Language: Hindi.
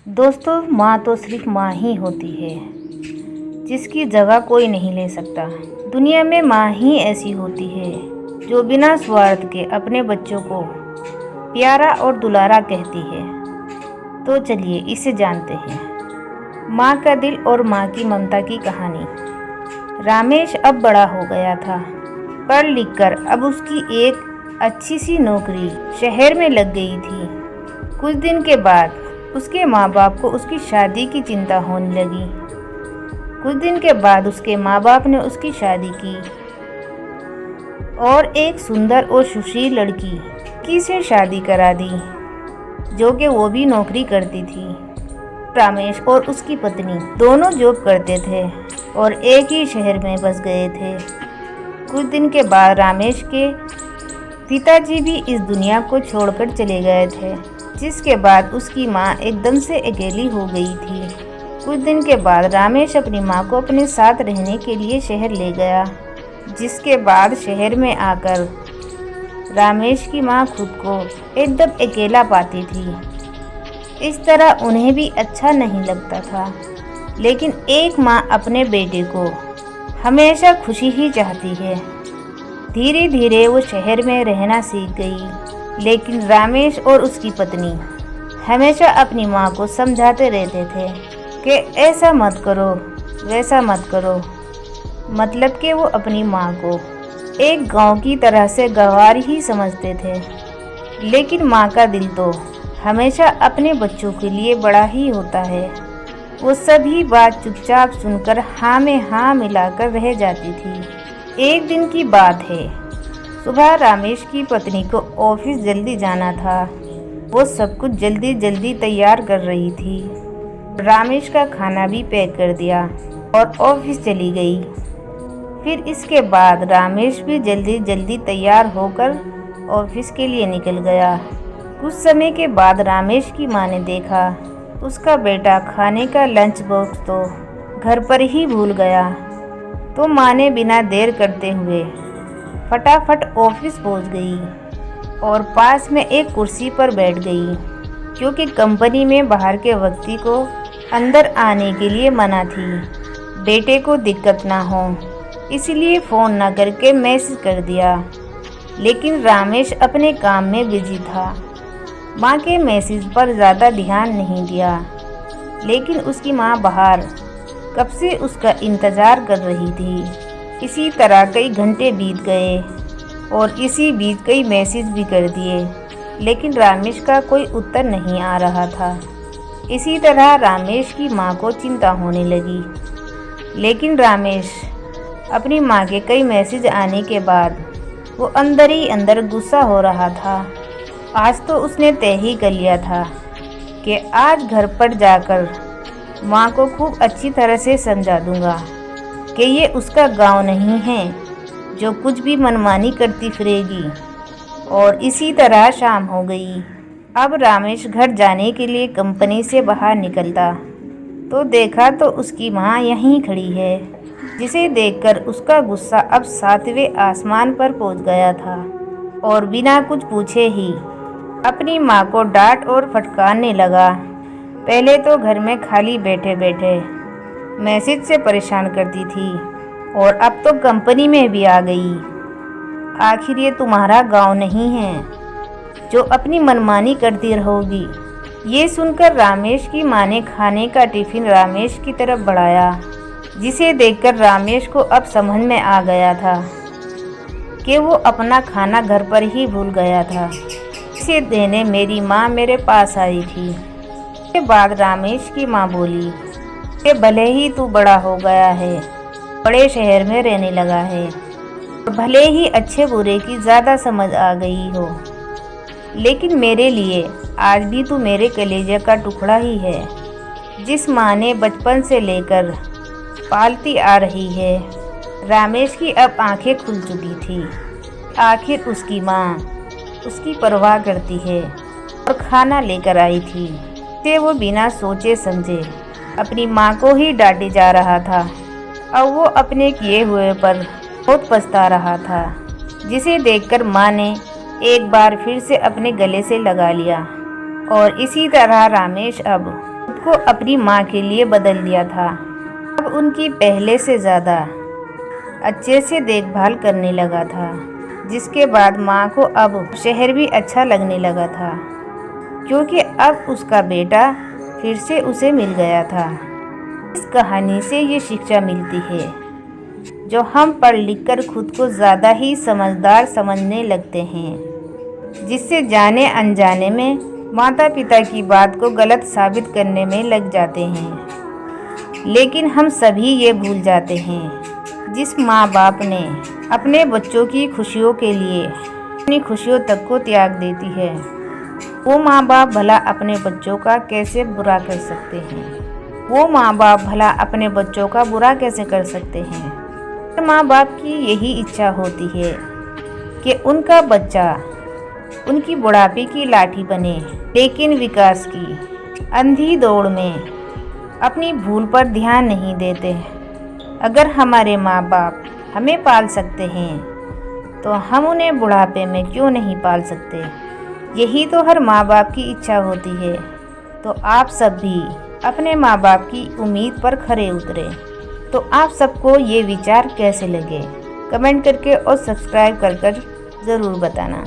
दोस्तों, माँ तो सिर्फ माँ ही होती है, जिसकी जगह कोई नहीं ले सकता। दुनिया में माँ ही ऐसी होती है जो बिना स्वार्थ के अपने बच्चों को प्यारा और दुलारा कहती है। तो चलिए इसे जानते हैं, माँ का दिल और माँ की ममता की कहानी। रामेश अब बड़ा हो गया था। पढ़ लिख कर अब उसकी एक अच्छी सी नौकरी शहर में लग गई थी। कुछ दिन के बाद उसके माँ बाप को उसकी शादी की चिंता होने लगी। कुछ दिन के बाद उसके माँ बाप ने उसकी शादी की और एक सुंदर और सुशील लड़की से शादी करा दी, जो कि वो भी नौकरी करती थी। रामेश और उसकी पत्नी दोनों जॉब करते थे और एक ही शहर में बस गए थे। कुछ दिन के बाद रामेश के पिताजी भी इस दुनिया को छोड़कर चले गए थे, जिसके बाद उसकी माँ एकदम से अकेली हो गई थी। कुछ दिन के बाद रामेश अपनी माँ को अपने साथ रहने के लिए शहर ले गया, जिसके बाद शहर में आकर रामेश की माँ खुद को एकदम अकेला पाती थी। इस तरह उन्हें भी अच्छा नहीं लगता था, लेकिन एक माँ अपने बेटे को हमेशा खुशी ही चाहती है। धीरे धीरे वो शहर में रहना सीख गई, लेकिन रामेश और उसकी पत्नी हमेशा अपनी माँ को समझाते रहते थे कि ऐसा मत करो, वैसा मत करो। मतलब कि वो अपनी माँ को एक गांव की तरह से गंवार ही समझते थे। लेकिन माँ का दिल तो हमेशा अपने बच्चों के लिए बड़ा ही होता है। वो सभी बात चुपचाप सुनकर हाँ में हाँ मिलाकर रह जाती थी। एक दिन की बात है, सुबह रामेश की पत्नी को ऑफिस जल्दी जाना था। वो सब कुछ जल्दी जल्दी तैयार कर रही थी। रामेश का खाना भी पैक कर दिया और ऑफिस चली गई। फिर इसके बाद रामेश भी जल्दी जल्दी तैयार होकर ऑफिस के लिए निकल गया। कुछ समय के बाद रामेश की माँ ने देखा उसका बेटा खाने का लंच बॉक्स तो घर पर ही भूल गया। तो माँ ने बिना देर करते हुए फटाफट ऑफिस पहुँच गई और पास में एक कुर्सी पर बैठ गई, क्योंकि कंपनी में बाहर के व्यक्ति को अंदर आने के लिए मना थी। बेटे को दिक्कत ना हो इसलिए फ़ोन ना करके मैसेज कर दिया, लेकिन रामेश अपने काम में बिजी था। माँ के मैसेज पर ज़्यादा ध्यान नहीं दिया, लेकिन उसकी माँ बाहर कब से उसका इंतज़ार कर रही थी। इसी तरह कई घंटे बीत गए और इसी बीच कई मैसेज भी कर दिए, लेकिन रामेश का कोई उत्तर नहीं आ रहा था। इसी तरह रामेश की माँ को चिंता होने लगी, लेकिन रामेश अपनी माँ के कई मैसेज आने के बाद वो अंदर ही अंदर गुस्सा हो रहा था। आज तो उसने तय ही कर लिया था कि आज घर पर जाकर माँ को खूब अच्छी तरह से समझा दूंगा कि ये उसका गांव नहीं है जो कुछ भी मनमानी करती फिरेगी। और इसी तरह शाम हो गई। अब रामेश घर जाने के लिए कंपनी से बाहर निकलता तो देखा तो उसकी माँ यहीं खड़ी है, जिसे देखकर उसका गुस्सा अब 7वें आसमान पर पहुंच गया था और बिना कुछ पूछे ही अपनी माँ को डांट और फटकारने लगा। पहले तो घर में खाली बैठे बैठे मैसेज से परेशान करती थी और अब तो कंपनी में भी आ गई। आखिर ये तुम्हारा गांव नहीं है जो अपनी मनमानी करती रहोगी। ये सुनकर रामेश की माँ ने खाने का टिफिन रामेश की तरफ बढ़ाया, जिसे देखकर रामेश को अब समझ में आ गया था कि वो अपना खाना घर पर ही भूल गया था। इसे देने मेरी माँ मेरे पास आई थी। इसके बाद रामेश की माँ बोली कि भले ही तू बड़ा हो गया है, बड़े शहर में रहने लगा है और भले ही अच्छे बुरे की ज़्यादा समझ आ गई हो, लेकिन मेरे लिए आज भी तू मेरे कलेजे का टुकड़ा ही है, जिस माँ ने बचपन से लेकर पालती आ रही है। रामेश की अब आंखें खुल चुकी थी। आखिर उसकी माँ उसकी परवाह करती है और खाना लेकर आई थी। से वो बिना सोचे समझे अपनी माँ को ही डांटे जा रहा था। अब वो अपने किए हुए पर बहुत पछता रहा था, जिसे देखकर माँ ने एक बार फिर से अपने गले से लगा लिया। और इसी तरह रामेश अब खुद को अपनी माँ के लिए बदल दिया था। अब उनकी पहले से ज़्यादा अच्छे से देखभाल करने लगा था, जिसके बाद माँ को अब शहर भी अच्छा लगने लगा था, क्योंकि अब उसका बेटा फिर से उसे मिल गया था। इस कहानी से ये शिक्षा मिलती है, जो हम पढ़ लिख कर खुद को ज़्यादा ही समझदार समझने लगते हैं, जिससे जाने अनजाने में माता पिता की बात को गलत साबित करने में लग जाते हैं। लेकिन हम सभी ये भूल जाते हैं, जिस माँ बाप ने अपने बच्चों की खुशियों के लिए अपनी खुशियों तक को त्याग देती है, वो माँ बाप भला अपने बच्चों का कैसे बुरा कर सकते हैं। वो माँ बाप भला अपने बच्चों का बुरा कैसे कर सकते हैं। माँ बाप की यही इच्छा होती है कि उनका बच्चा उनकी बुढ़ापे की लाठी बने, लेकिन विकास की अंधी दौड़ में अपनी भूल पर ध्यान नहीं देते। अगर हमारे माँ बाप हमें पाल सकते हैं, तो हम उन्हें बुढ़ापे में क्यों नहीं पाल सकते। यही तो हर माँ बाप की इच्छा होती है। तो आप सब भी अपने माँ बाप की उम्मीद पर खरे उतरे। तो आप सबको ये विचार कैसे लगे, कमेंट करके और सब्सक्राइब कर ज़रूर बताना।